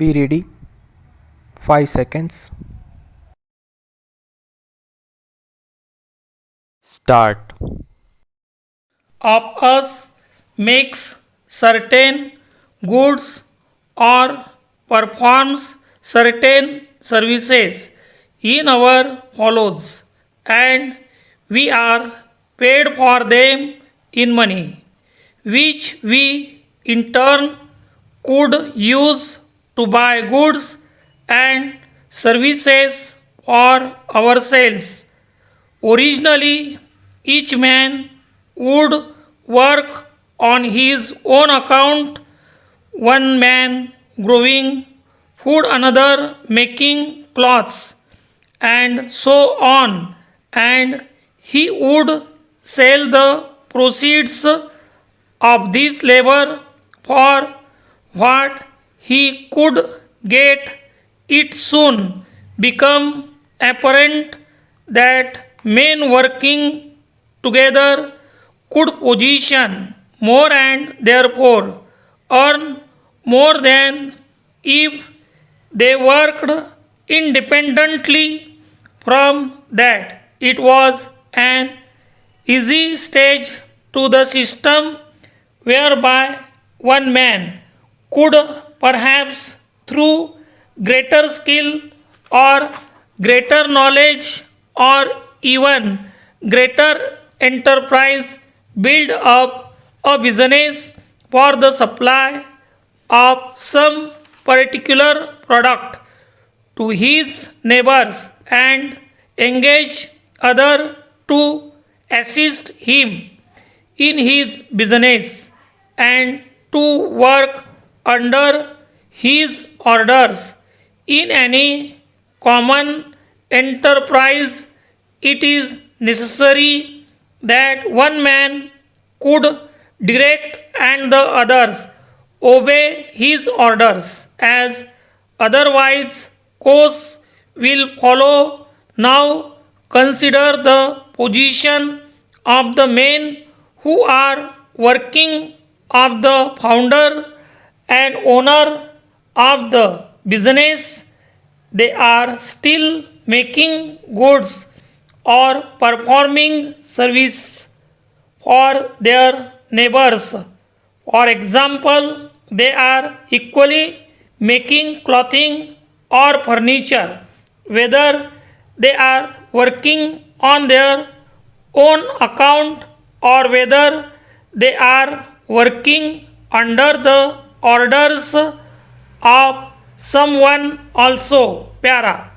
Be ready. 5 seconds. Start. Of us makes certain goods or performs certain services in our follows, and we are paid for them in money, which we in turn could use to buy goods and services for ourselves. Originally, each man would work on his own account, one man growing food, another making cloths, and so on, and he would sell the proceeds of this labor for what he could get. It soon became apparent that men working together could position more and therefore earn more than if they worked independently. From that, it was an easy stage to the system whereby one man could, perhaps through greater skill or greater knowledge or even greater enterprise, build up a business for the supply of some particular product to his neighbors and engage other to assist him in his business and to work under his orders in any common enterprise. It is necessary that one man could direct and the others obey his orders, as otherwise course will follow. Now consider the position of the men who are working, of the founder and owner of the business. They are still making goods or performing service for their neighbors. For example, they are equally making clothing or furniture, whether they are working on their own account or whether they are working under the orders of someone also. Para.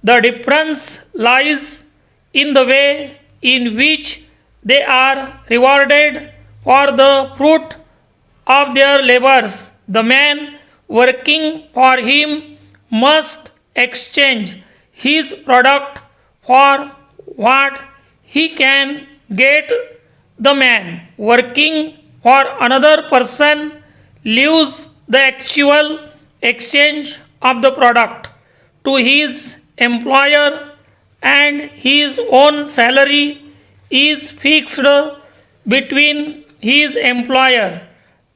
The difference lies in the way in which they are rewarded for the fruit of their labors. The man working for him must exchange his product for what he can get. The man working for another person leaves the actual exchange of the product to his employer, and his own salary is fixed between his employer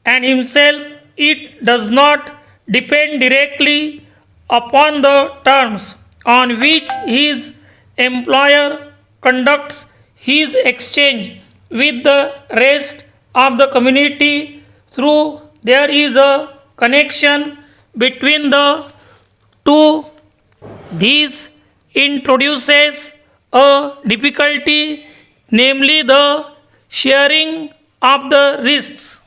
and himself. It does not depend directly upon the terms on which his employer conducts his exchange with the rest of the community. Through there is a connection between the two. This introduces a difficulty, namely the sharing of the risks.